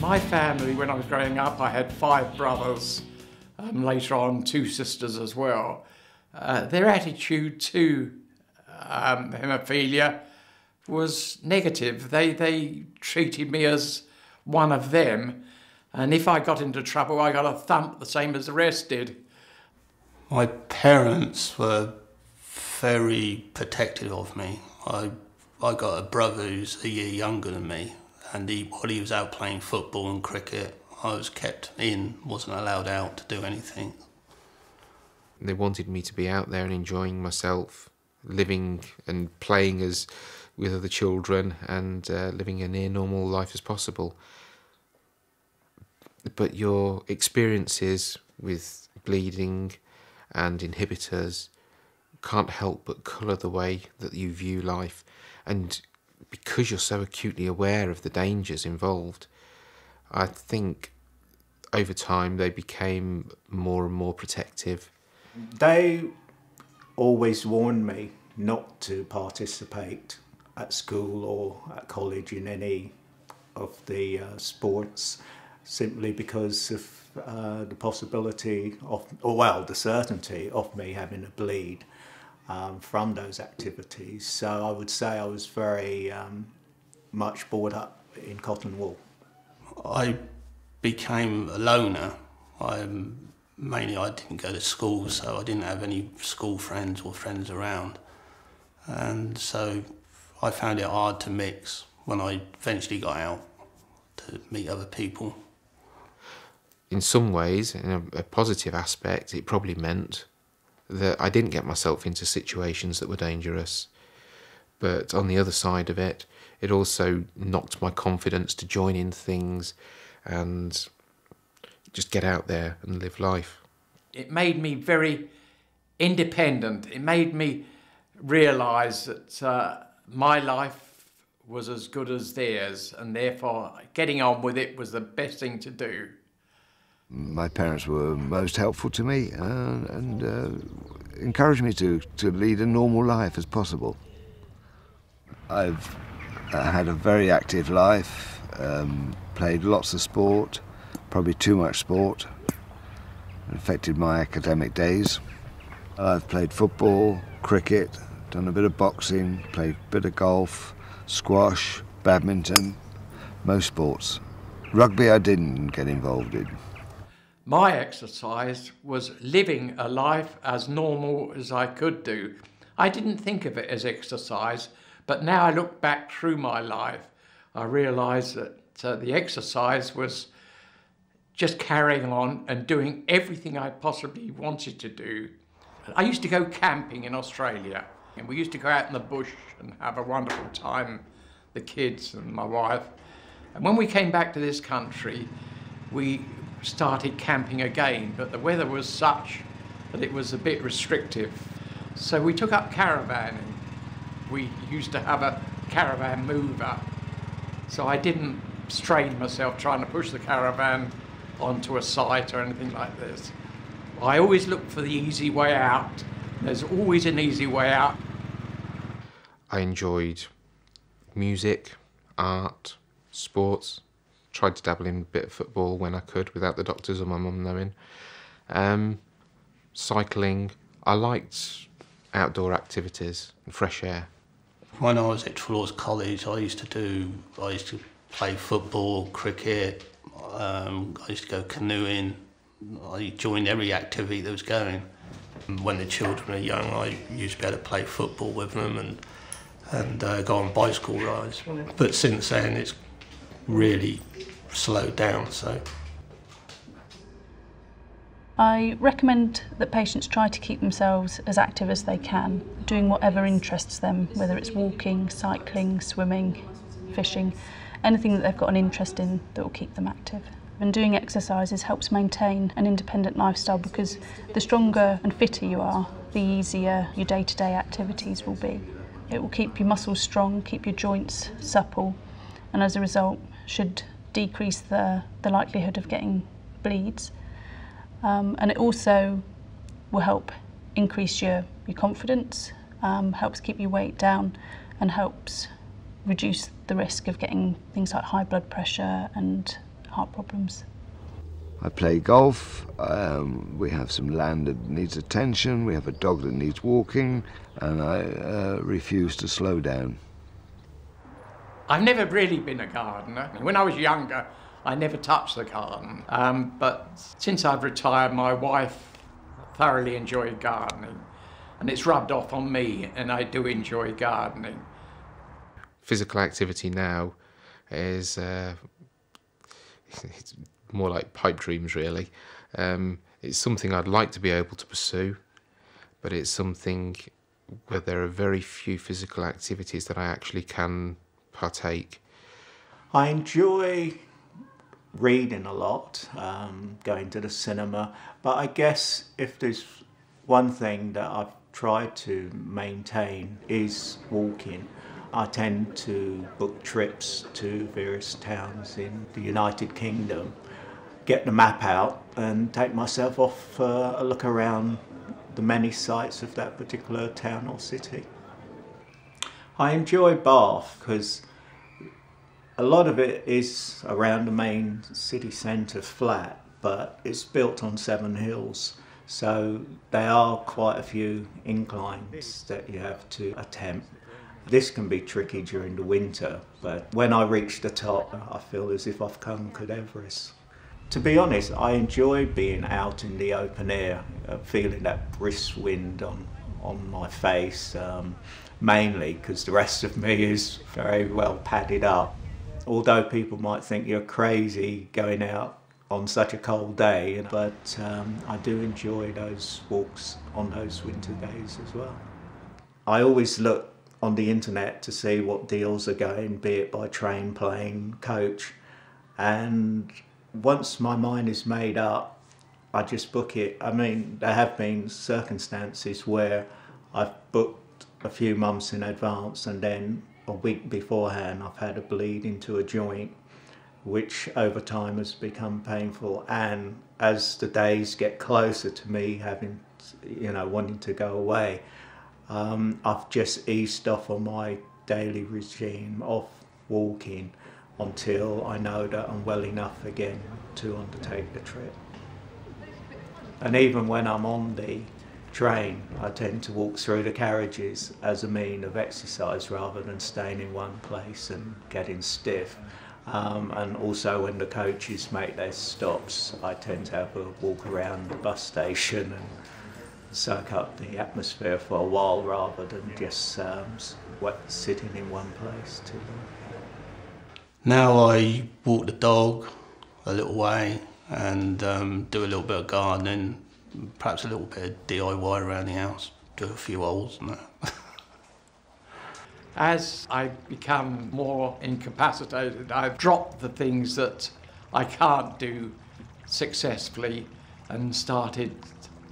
My family, when I was growing up, I had 5 brothers, later on 2 sisters as well. Their attitude to haemophilia was negative. They treated me as one of them, and if I got into trouble, I got a thump the same as the rest did. My parents were very protective of me. I got a brother who's a year younger than me, and while he was out playing football and cricket, I was kept in, wasn't allowed out to do anything. They wanted me to be out there and enjoying myself, living and playing with other children and living a near normal life as possible. But your experiences with bleeding and inhibitors can't help but colour the way that you view life. And because you're so acutely aware of the dangers involved, I think over time they became more and more protective. They always warned me not to participate at school or at college in any of the sports, simply because of the possibility of, or well, the certainty of me having a bleed from those activities. So I would say I was very much brought up in cotton wool. I became a loner. Mainly I didn't go to school, so I didn't have any school friends or friends around. And so I found it hard to mix when I eventually got out to meet other people. In some ways, in a positive aspect, it probably meant that I didn't get myself into situations that were dangerous. But on the other side of it, it also knocked my confidence to join in things and just get out there and live life. It made me very independent. It made me realise that my life was as good as theirs, and therefore getting on with it was the best thing to do. My parents were most helpful to me and encouraged me to lead a normal life as possible. I've had a very active life, played lots of sport, probably too much sport. It affected my academic days. I've played football, cricket, done a bit of boxing, played a bit of golf, squash, badminton, most sports. Rugby I didn't get involved in. My exercise was living a life as normal as I could do. I didn't think of it as exercise, but now I look back through my life, I realise that the exercise was just carrying on and doing everything I possibly wanted to do. I used to go camping in Australia, and we used to go out in the bush and have a wonderful time, the kids and my wife. And when we came back to this country, we started camping again, but the weather was such that it was a bit restrictive. So we took up caravanning. We used to have a caravan mover, so I didn't strain myself trying to push the caravan onto a site or anything like this. I always look for the easy way out. There's always an easy way out. I enjoyed music, art, sports, tried to dabble in a bit of football when I could without the doctors or my mum knowing. Cycling. I liked outdoor activities and fresh air. When I was at Trelawney College, I used to play football, cricket, I used to go canoeing. I joined every activity that was going. When the children were young, I used to be able to play football with them and go on bicycle rides. But since then, it's really slowed down. So I recommend that patients try to keep themselves as active as they can, doing whatever interests them, whether it's walking, cycling, swimming, fishing, anything that they've got an interest in that will keep them active. And doing exercises helps maintain an independent lifestyle, because the stronger and fitter you are, the easier your day-to-day activities will be. It will keep your muscles strong, keep your joints supple, and as a result should decrease the likelihood of getting bleeds. And it also will help increase your confidence, helps keep your weight down, and helps reduce the risk of getting things like high blood pressure and heart problems. I play golf, we have some land that needs attention, we have a dog that needs walking, and I refuse to slow down. I've never really been a gardener. When I was younger, I never touched the garden. But since I've retired, my wife thoroughly enjoyed gardening, and it's rubbed off on me, and I do enjoy gardening. Physical activity now is it's more like pipe dreams, really. It's something I'd like to be able to pursue, but it's something where there are very few physical activities that I actually can partake. I enjoy reading a lot, going to the cinema, but I guess if there's one thing that I've tried to maintain is walking. I tend to book trips to various towns in the United Kingdom, get the map out and take myself off a look around the many sites of that particular town or city. I enjoy Bath because a lot of it is around the main city centre flat, but it's built on 7 hills, so there are quite a few inclines that you have to attempt. This can be tricky during the winter, but when I reach the top, I feel as if I've conquered Everest. To be honest, I enjoy being out in the open air, feeling that brisk wind on my face, mainly because the rest of me is very well padded up. Although people might think you're crazy going out on such a cold day, but I do enjoy those walks on those winter days as well. I always look on the internet to see what deals are going, be it by train, plane, coach, and once my mind is made up, I just book it. I mean, there have been circumstances where I've booked a few months in advance and then a week beforehand I've had a bleed into a joint, which over time has become painful, and as the days get closer to me having, wanting to go away, I've just eased off on my daily regime of walking until I know that I'm well enough again to undertake the trip. And even when I'm on the train, I tend to walk through the carriages as a mean of exercise rather than staying in one place and getting stiff. And also when the coaches make their stops, I tend to have a walk around the bus station and soak up the atmosphere for a while rather than just sitting in one place too long. Now I walk the dog a little way and do a little bit of gardening, perhaps a little bit of DIY around the house, do a few holes and that. As I become more incapacitated, I've dropped the things that I can't do successfully and started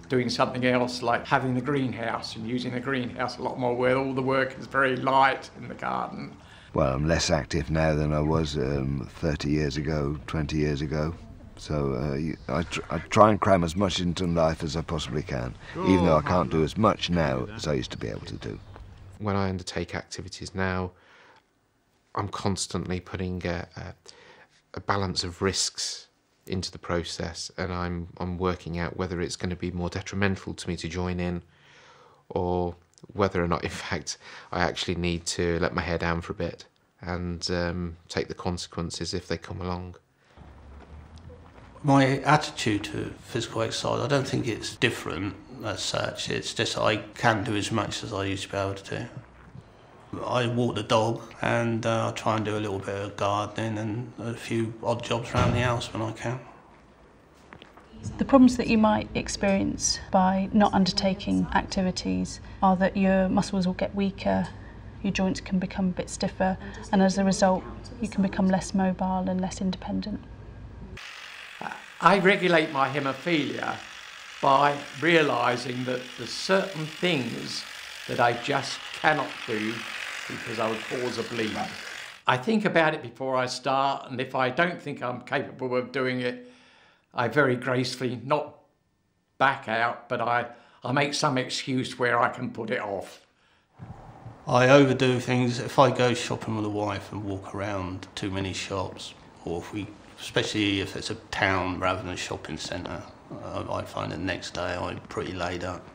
doing something else, like having the greenhouse and using the greenhouse a lot more, where all the work is very light in the garden. Well, I'm less active now than I was 30 years ago, 20 years ago. So I try and cram as much into life as I possibly can, even though I can't do as much now as I used to be able to do. When I undertake activities now, I'm constantly putting a balance of risks into the process, and I'm working out whether it's going to be more detrimental to me to join in, or whether or not, in fact, I actually need to let my hair down for a bit and take the consequences if they come along. My attitude to physical exercise, I don't think it's different as such. It's just I can't do as much as I used to be able to do. I walk the dog and I try and do a little bit of gardening and a few odd jobs around the house when I can. The problems that you might experience by not undertaking activities are that your muscles will get weaker, your joints can become a bit stiffer, and as a result you can become less mobile and less independent. I regulate my haemophilia by realising that there's certain things that I just cannot do because I would cause a bleed. I think about it before I start, and if I don't think I'm capable of doing it, I very gracefully not back out, but I make some excuse where I can put it off. I overdo things. If I go shopping with the wife and walk around too many shops, or if we especially if it's a town rather than a shopping centre. I find the next day I'm pretty laid up.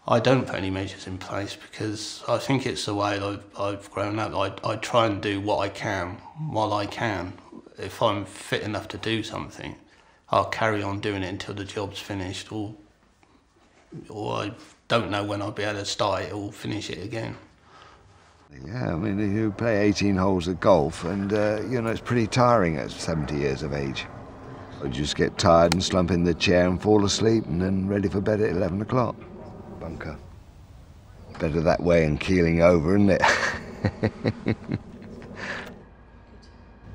I don't put any measures in place because I think it's the way I've grown up. I try and do what I can while I can. If I'm fit enough to do something, I'll carry on doing it until the job's finished, or I don't know when I'll be able to start it or finish it again. Yeah, I mean, you play 18 holes of golf and, it's pretty tiring at 70 years of age. I just get tired and slump in the chair and fall asleep and then ready for bed at 11 o'clock. Bunker. Better that way than keeling over, isn't it?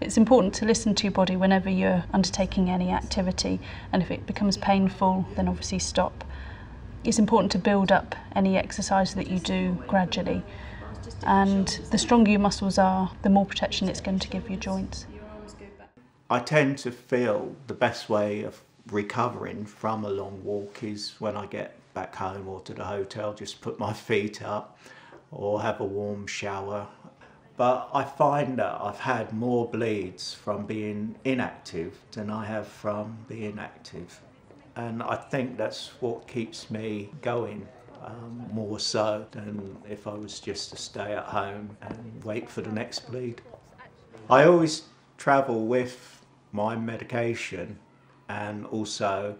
It's important to listen to your body whenever you're undertaking any activity, and if it becomes painful, then obviously stop. It's important to build up any exercise that you do gradually, and the stronger your muscles are, the more protection it's going to give your joints. I tend to feel the best way of recovering from a long walk is when I get back home or to the hotel, just put my feet up or have a warm shower. But I find that I've had more bleeds from being inactive than I have from being active. And I think that's what keeps me going, more so than if I was just to stay at home and wait for the next bleed. I always travel with my medication and also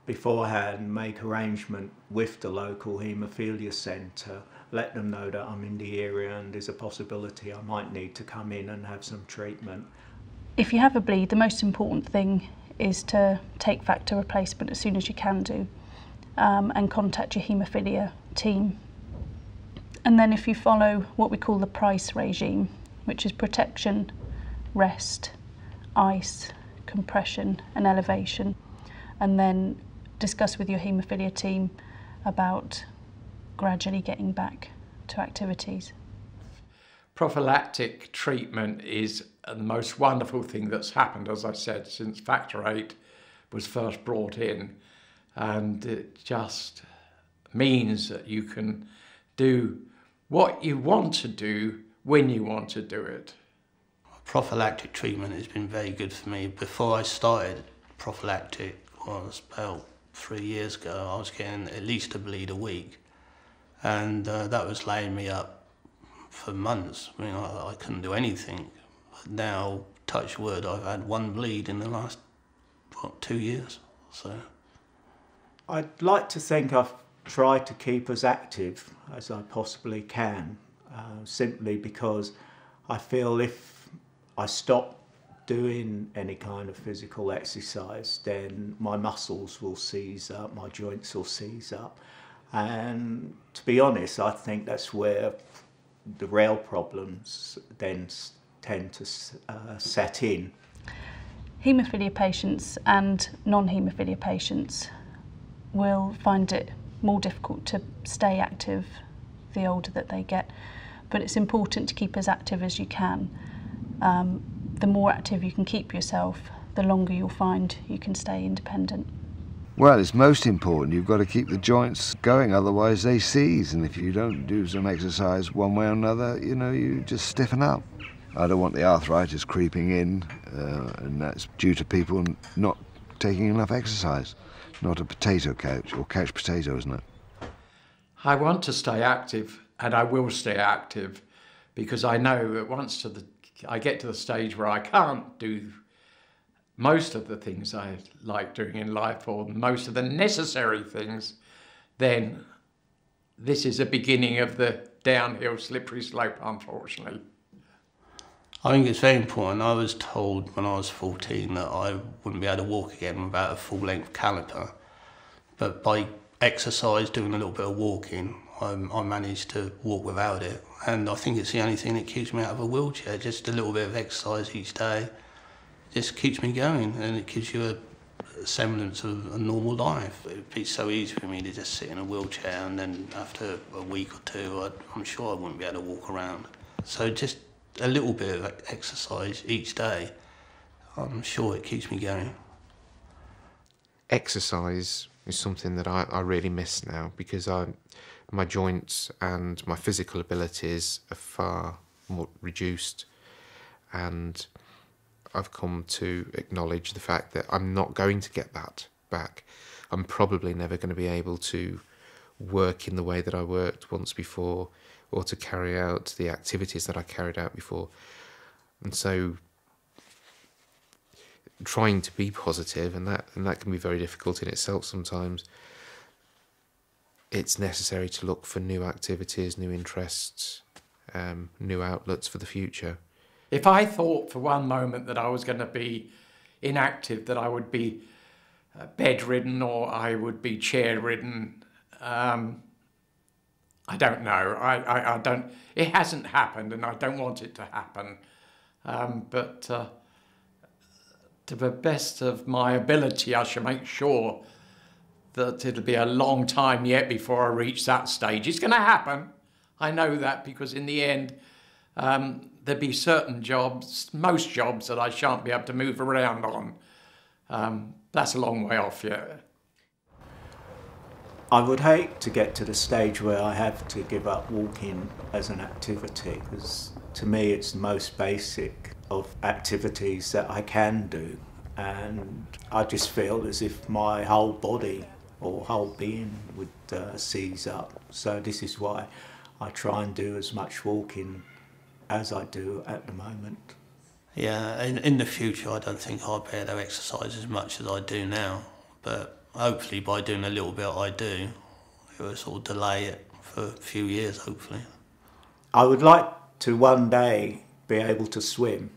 beforehand make arrangement with the local haemophilia centre, let them know that I'm in the area and there's a possibility I might need to come in and have some treatment. If you have a bleed, the most important thing is to take factor replacement as soon as you can do, and contact your haemophilia team. And then if you follow what we call the PRICE regime, which is protection, rest, ice, compression and elevation, and then discuss with your haemophilia team about gradually getting back to activities. Prophylactic treatment is the most wonderful thing that's happened, as I said, since Factor 8 was first brought in. And it just means that you can do what you want to do when you want to do it. Prophylactic treatment has been very good for me. Before I started prophylactic, was about 3 years ago, I was getting at least a bleed a week. And that was laying me up for months. I mean, I couldn't do anything. But now, touch wood, I've had one bleed in the last, 2 years. So I'd like to think I've tried to keep as active as I possibly can, simply because I feel if I stop doing any kind of physical exercise, then my muscles will seize up, my joints will seize up. And to be honest, I think that's where the real problems then tend to set in. Haemophilia patients and non-haemophilia patients will find it more difficult to stay active the older that they get, but it's important to keep as active as you can. The more active you can keep yourself, the longer you'll find you can stay independent. Well, it's most important. You've got to keep the joints going, otherwise they seize. And if you don't do some exercise one way or another, you just stiffen up. I don't want the arthritis creeping in, and that's due to people not taking enough exercise. Not a potato couch, or couch potato, isn't it? I want to stay active, and I will stay active, because I know that once I get to the stage where I can't do most of the things I like doing in life, or most of the necessary things, then this is a beginning of the downhill slippery slope, unfortunately. I think it's very important. I was told when I was 14 that I wouldn't be able to walk again without a full-length caliper. But by exercise, doing a little bit of walking, I managed to walk without it. And I think it's the only thing that keeps me out of a wheelchair. Just a little bit of exercise each day just keeps me going, and it gives you a semblance of a normal life. It'd be so easy for me to just sit in a wheelchair, and then after a week or two, I'm sure I wouldn't be able to walk around. So just a little bit of exercise each day, I'm sure it keeps me going. Exercise is something that I really miss now, because my joints and my physical abilities are far more reduced, and I've come to acknowledge the fact that I'm not going to get that back. I'm probably never going to be able to work in the way that I worked once before, or to carry out the activities that I carried out before. And so trying to be positive, and that can be very difficult in itself sometimes, it's necessary to look for new activities, new interests, new outlets for the future. If I thought for one moment that I was going to be inactive, that I would be bedridden or I would be chair-ridden, I don't know. I don't. It hasn't happened, and I don't want it to happen. But to the best of my ability, I shall make sure that it'll be a long time yet before I reach that stage. It's going to happen. I know that, because in the end, there'll be certain jobs, most jobs, that I shan't be able to move around on. That's a long way off yet. I would hate to get to the stage where I have to give up walking as an activity, because to me it's the most basic of activities that I can do, and I just feel as if my whole body or whole being would seize up. So this is why I try and do as much walking as I do at the moment. Yeah, in the future I don't think I'll be able to exercise as much as I do now, but hopefully by doing a little bit I do, it will sort of delay it for a few years, hopefully. I would like to one day be able to swim.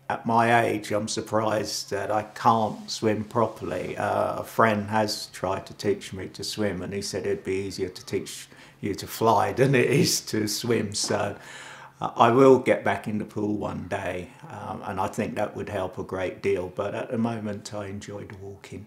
At my age, I'm surprised that I can't swim properly. A friend has tried to teach me to swim, and he said it'd be easier to teach you to fly than it is to swim. So I will get back in the pool one day, and I think that would help a great deal. But at the moment, I enjoy the walking.